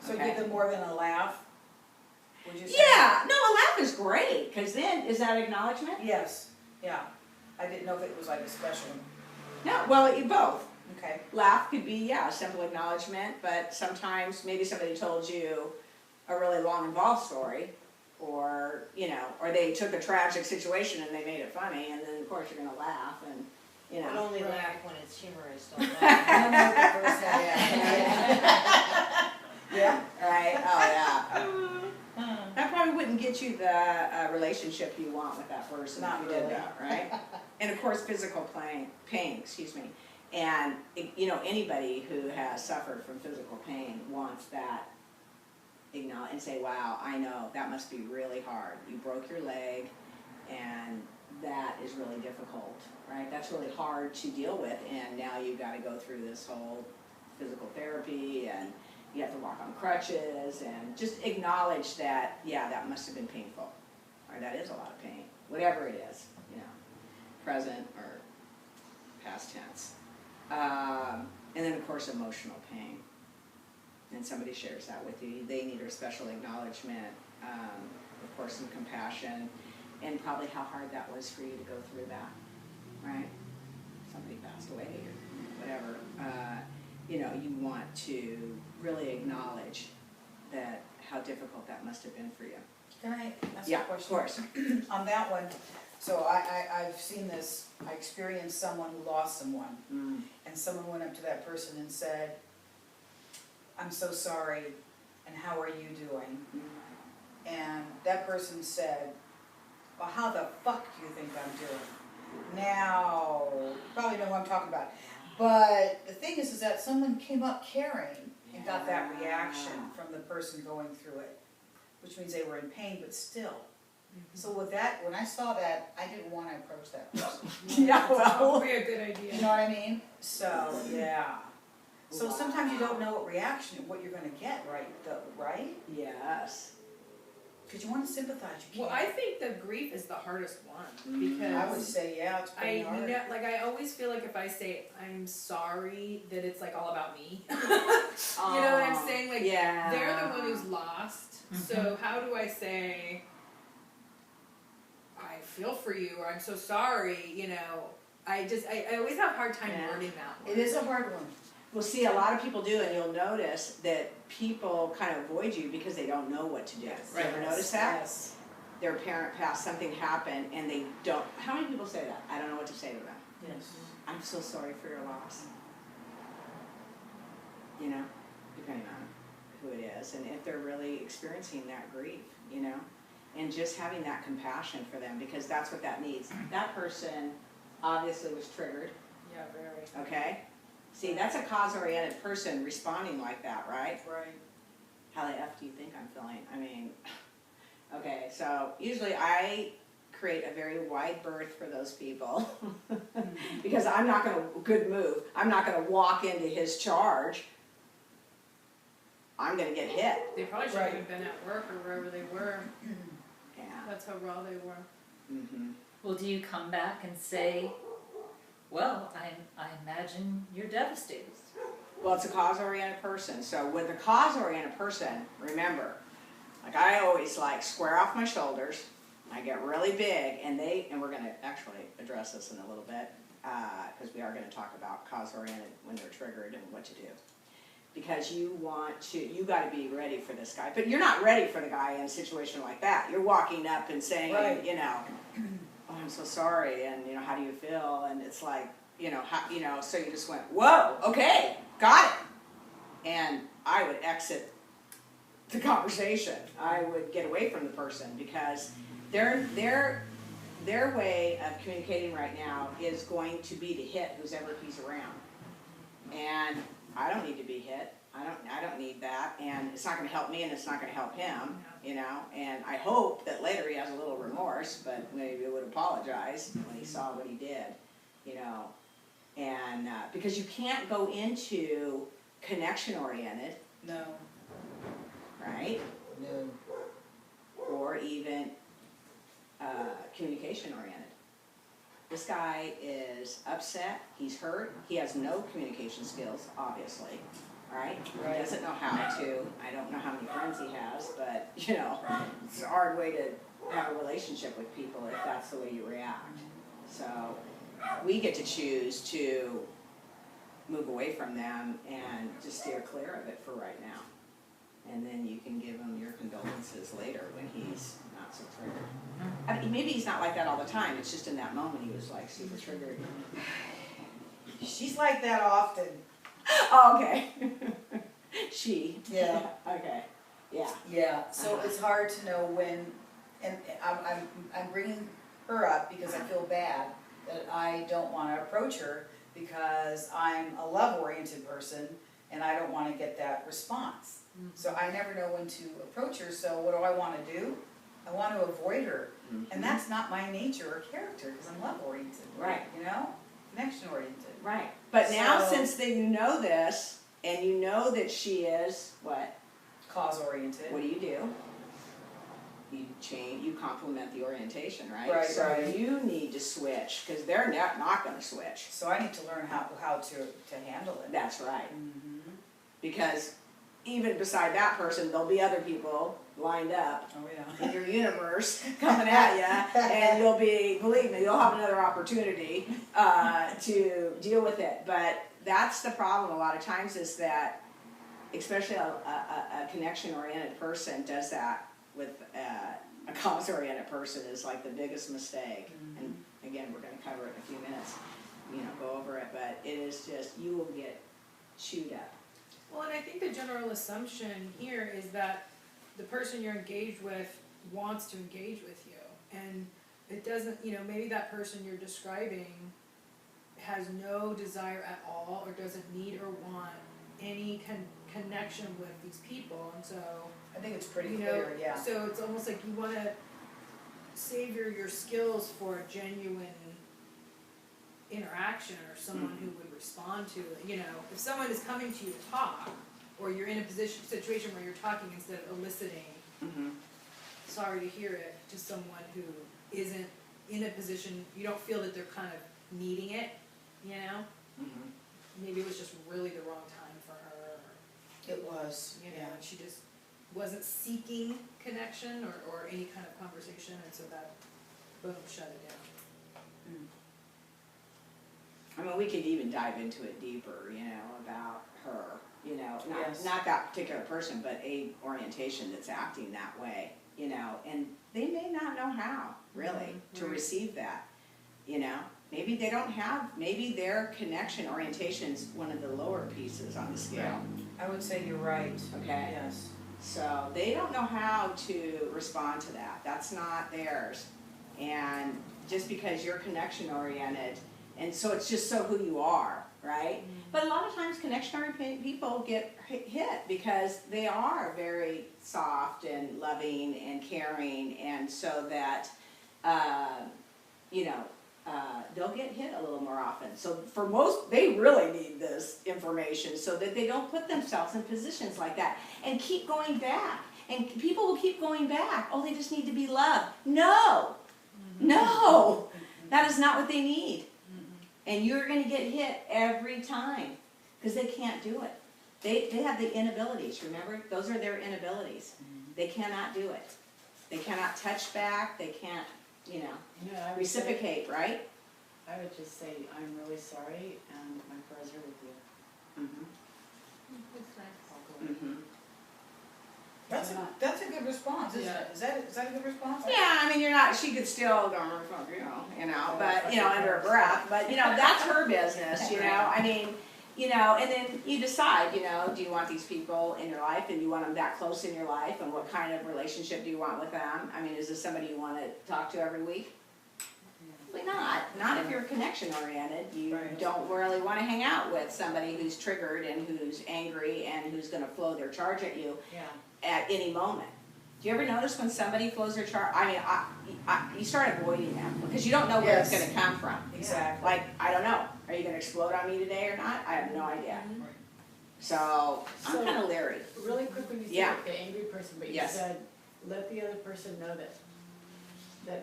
So give them more than a laugh, would you say? Yeah, no, a laugh is great, because then, is that acknowledgement? Yes, yeah. I didn't know if it was like a special, No, well, both. okay. Laugh could be, yeah, a simple acknowledgement, but sometimes maybe somebody told you a really long involved story, or, or they took a tragic situation and they made it funny, and then of course you're gonna laugh, and, But only laugh when it's humorous, don't laugh. I don't know what the first half. Yeah. Right, oh yeah. That probably wouldn't get you the relationship you want with that person Not if you did really. that, right? And of course, physical pain, excuse me. And, anybody who has suffered from physical pain wants that acknowledge and say, wow, I know, that must be really hard. You broke your leg, and that is really difficult, right? That's really hard to deal with, and now you've got to go through this whole physical therapy, and you have to walk on crutches, and just acknowledge that, yeah, that must have been painful, or that is a lot of pain, whatever it is, present or past tense. And then, of course, emotional pain. And somebody shares that with you. They need a special acknowledgement, of course, some compassion, and probably how hard that was for you to go through that, right? Somebody passed away or whatever. You want to really acknowledge that how difficult that must have been for you. Can I ask a Yeah, question? of course. On that one, so I've seen this, I experienced someone who lost someone, and someone went up to that person and said, I'm so sorry, and how are you doing? And that person said, well, how the fuck do you think I'm doing? Now, you probably know who I'm talking about. But the thing is that someone came up caring and got that reaction from the person going through it, which means they were in pain, but still. So with that, when I saw that, I didn't want to approach that person. Yeah, well. Would be a good idea. You know what I mean? So, yeah. So sometimes you don't know what you're going to get, right? Yes. Because you want to sympathize, you Well, can't. I think the grief is the hardest one because I would say, yeah, it's pretty hard. I always feel like if I say I'm sorry, that it's like all about me. You know what I'm saying? Like Yeah. they're the one who's lost. So how do I say I feel for you or I'm so sorry? I always have a hard time wording that one. It is a hard one. Well, see, a lot of people do, and you'll notice that people kind of avoid you because they don't know what to do. Yes. You ever notice that? Yes. Their parent passed, something happened, and they don't. How many people say that? I don't know what to say to them. Yes. I'm so sorry for your loss. Depending on who it is, and if they're really experiencing that grief, and just having that compassion for them, because that's what that needs. That person obviously was triggered, Yeah, very. okay? See, that's a cause-oriented person responding like that, right? Right. How the F do you think I'm feeling? I mean, okay, so usually I create a very wide berth for those people because I'm not going to, good move, I'm not going to walk into his charge. I'm going to get hit. They probably shouldn't have been at work or wherever they were. Yeah. That's how raw they were. Mm-hmm. Well, do you come back and say, well, I imagine you're devastated? Well, it's a cause-oriented person. So with a cause-oriented person, remember, like I always square off my shoulders. I get really big, and we're going to actually address this in a little bit because we are going to talk about cause-oriented when they're triggered and what to do. Because you got to be ready for this guy. But you're not ready for the guy in a situation like that. You're walking up and saying, Right. Oh, I'm so sorry, and how do you feel? And it's like, so you just went, whoa, okay, got it. And I would exit the conversation. I would get away from the person because their way of communicating right now is going to be to hit whoever he's around. And I don't need to be hit. I don't need that, and it's not going to help me, and it's not going to help him, And I hope that later he has a little remorse, but maybe he would apologize when he saw what he did, And because you can't go into connection-oriented, No. right? No. Or even communication-oriented. This guy is upset, he's hurt, he has no communication skills, obviously, right? Right. He doesn't know how to. I don't know how many friends he has, but you know, it's a hard way to have a relationship with people if that's the way you react. So we get to choose to move away from them and just steer clear of it for right now. And then you can give him your condolences later when he's not so triggered. I mean, maybe he's not like that all the time. It's just in that moment he was like super triggered. She's like that often. Oh, okay. She. Yeah. Okay. Yeah. Yeah, so it's hard to know when, and I'm bringing her up because I feel bad that I don't wanna approach her because I'm a love-oriented person and I don't wanna get that response. So I never know when to approach her, so what do I wanna do? I wanna avoid her, and that's not my nature or character, cause I'm love-oriented. Right. You know, connection-oriented. Right. But now So- since you know this and you know that she is what? Cause-oriented. What do? You change, you complement the orientation, right? Right, So right. you need to switch, because they're not gonna switch. So I need to learn how to handle it. That's right. Mhm. Because even beside that person, there'll be other people lined up Oh, yeah. in your universe coming at you, and you'll be, believe me, you'll have another opportunity to deal with it. But that's the problem a lot of times, is that especially a connection-oriented person does that with a cause-oriented person is like the biggest mistake. And again, we're gonna cover it in a few minutes, you know, go over it, but it is just, you will get chewed up. Well, and I think the general assumption here is that the person you're engaged with wants to engage with you. And it doesn't, you know, maybe that person you're describing has no desire at all or doesn't need or want any connection with these people. And so, I think it's pretty you know, clear, yeah. so it's almost like you wanna save your skills for a genuine interaction or someone who would respond to it. You know, if someone is coming to you to talk, or you're in a situation where you're talking instead of eliciting, sorry to hear it, to someone who isn't in a position, you don't feel that they're kind of needing it, you know? Maybe it was just really the wrong time for her, It was, you know, yeah. and she just wasn't seeking connection or any kind of conversation, and so that, boom, shut it down. I mean, we could even dive into it deeper, you know, about her, you know, Yes. not that particular person, but a orientation that's acting that way, you know, and they may not know how, really, to right. receive that, you know. Maybe they don't have, maybe their connection orientation's one of the lower pieces on the scale, I would say you're right. okay? Yes. So they don't know how to respond to that. That's not theirs. And just because you're connection oriented, and so it's just so who you are, right? But a lot of times connection oriented people get hit because they are very soft and loving and caring, and so that, you know, they'll get hit a little more often. So for most, they really need this information so that they don't put themselves in positions like that and keep going back. And people will keep going back. Oh, they just need to be loved. No, no, that is not what they need. And you're going to get hit every time because they can't do it. They have the inabilities, remember? Those are their inabilities. They cannot do it. They cannot touch back. They can't, you know, Yeah, I would say, reciprocate, right? I would just say, I'm really sorry, and my prayers are with you. I'll go. That's a good response, isn't it? Is that a good response? Yeah, I mean, you're not, she could still go, you know, but, you know, under her breath, but, you know, that's her business, you know, I mean, you know, and then you decide, you know, do you want these people in your life, and do you want them that close in your life, and what kind of relationship do you want with them? I mean, is this somebody you wanna talk to every week? Probably not if you're connection oriented, you Right. don't really wanna hang out with somebody who's triggered and who's angry and who's gonna flow their charge at you Yeah. at any moment. Do you ever notice when somebody flows their charge? I mean, you start avoiding them because you don't know where it's Yes. gonna come from. Exactly. Like, I don't know, are you gonna explode on me today or not? I have no idea. So, I'm So- kinda leery. Really quick, when you Yeah. said the angry person, but you Yes. said, let the other person know that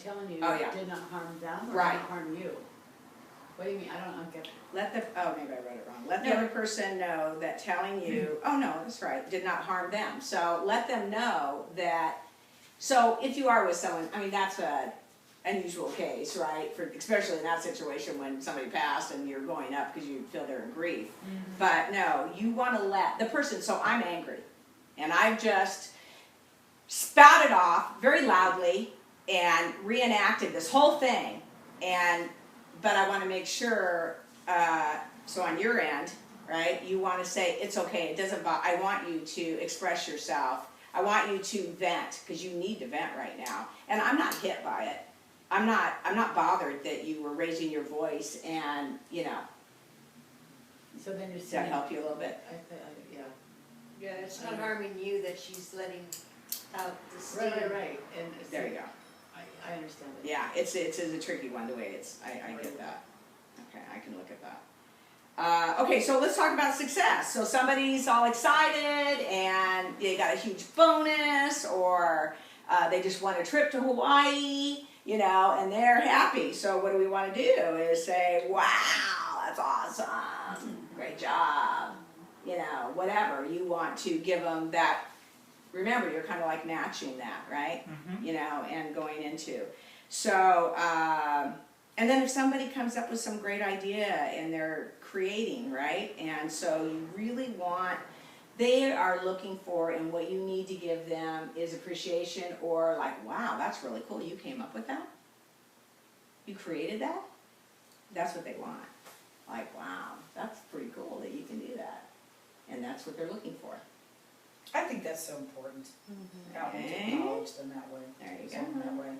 telling you Oh, yeah. did not harm them or Right. did not harm you. What do you mean? I don't get. Let the, oh, maybe I read it wrong. Let the other person know that telling you, oh no, that's right, did not harm them. So let them know that, so if you are with someone, I mean, that's a unusual case, right? For, especially in that situation when somebody passed and you're going up because you feel they're in grief. But no, you want to let the person, so I'm angry and I've just spouted off very loudly and reenacted this whole thing, but I want to make sure, so on your end, right, you want to say, it's okay, it doesn't bother, I want you to express yourself, I want you to vent, because you need to vent right now, and I'm not hit by it, I'm not bothered that you were raising your voice and, you know. So then you're Does that saying. help you a little bit? Yeah. Yeah, it's not harming you that she's letting out the steam. Right, and it's. There you go. I understand it. Yeah, it's a tricky one, the way it's, I get that. Okay, I can look at that. Okay, so let's talk about success. So somebody's all excited and they got a huge bonus, or they just won a trip to Hawaii, you know, and they're happy. So what do we want to do is say, wow, that's awesome, great job, you know, whatever. You want to give them that. Remember, you're kind of like matching that, right? You know, and going into. So, and then if somebody comes up with some great idea and they're creating, right? And so you really want, they are looking for, and what you need to give them is appreciation, or like, wow, that's really cool. You came up with that? You created that? That's what they want. Like, wow, that's pretty cool that you can do that. And that's what they're looking for. I think that's so important. How we Okay. acknowledge them that way. There you Someone go. that way.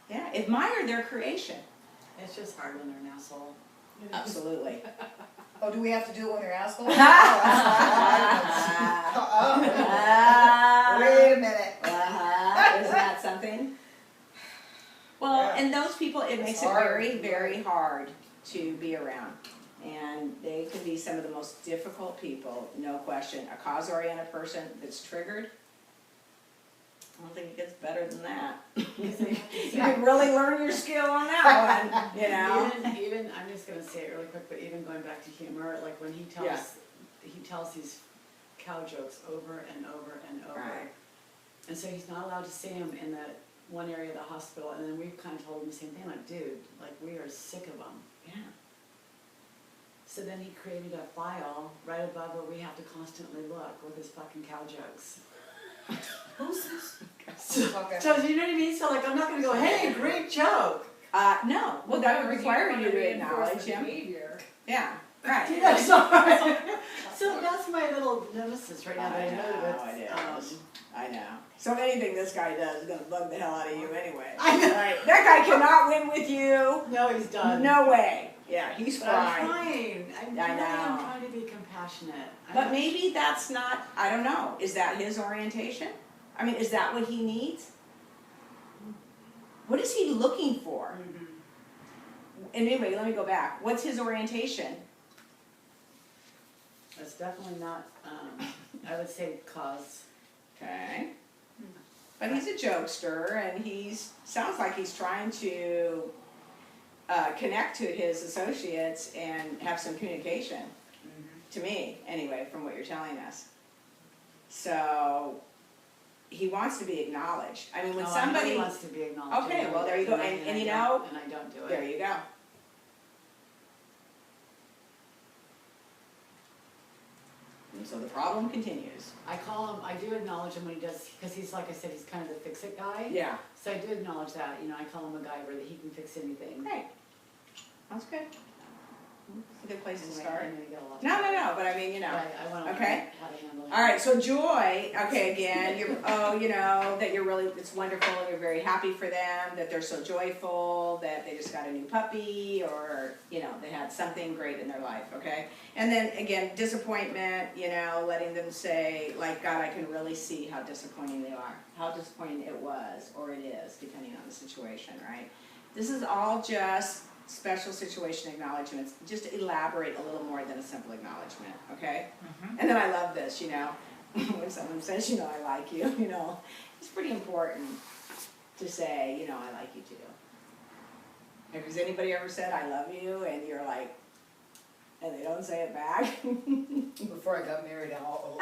Yeah, admire their creation. It's just hard when they're an asshole. Absolutely. Oh, do we have to do it when they're assholes? Wait a minute. Isn't that something? Well, Yeah. and those people, it makes it hard. very, very hard to be around. And they can be some of the most difficult people, no question. A cause-oriented person that's triggered, I don't think it gets better than that. You can really learn your skill on that one, you know? Even, I'm just gonna say it really quick, but even going back to humor, like when he Yeah. tells these cow jokes over and over and over. Right. And so he's not allowed to say them in that one area of the hospital, and then we've kind of told him the same thing, like, dude, like, we are sick of them. Yeah. So then he created a file right above where we have to constantly look with his fucking cow jokes. Who's this? So, Okay. so you know what I mean? So like, I'm not gonna go, hey, great joke. No, well, that would require you to acknowledge him. Behavior. Yeah, right. Yeah, sorry. So that's my little nemesis right now. I that I know know, that's, it is. I know. So anything this guy does is gonna bug the hell out of you anyway. I know. Right. That guy cannot win with you. No, he's done. No way. Yeah, he's But I'm fried. trying. I I'm know. trying to be compassionate. But maybe that's not, I don't know, is that his orientation? I mean, is that what he needs? What is he looking for? And anyway, let me go back. What's his orientation? It's definitely not, I would say cause. Okay. But he's a jokester, and sounds like he's trying to connect to his associates and have some communication. To me, anyway, from what you're telling us. So, he wants to be acknowledged. I mean, when No, I know somebody... he wants to be acknowledged. Okay, well, there you go. And you know... And I don't do it. There you go. And so the problem continues. I call him, I do acknowledge him when he does, because he's, like I said, he's kind of the fix-it guy. Yeah. So I do acknowledge that, you know, I call him a guy where he can fix anything. Great. That's good. It's a good place to Anyway, start. I know you got a lot. No, but I mean, you know. Right, I want to Okay. learn how to handle it. All right, so joy, okay, again, you know, that you're really, it's wonderful, you're very happy for them, that they're so joyful, that they just got a new puppy, or, you know, they had something great in their life, okay? And then, again, disappointment, you know, letting them say, like, God, I can really see how disappointing they are, how disappointing it was, or it is, depending on the situation, right? This is all just special situation acknowledgments, just elaborate a little more than a simple acknowledgement, okay? And then I love this, you know, when someone says, you know, I like you, you know, it's pretty important to say, you know, I like you too. Has anybody ever said, I love you, and you're like, and they don't say it back? Before I got married, all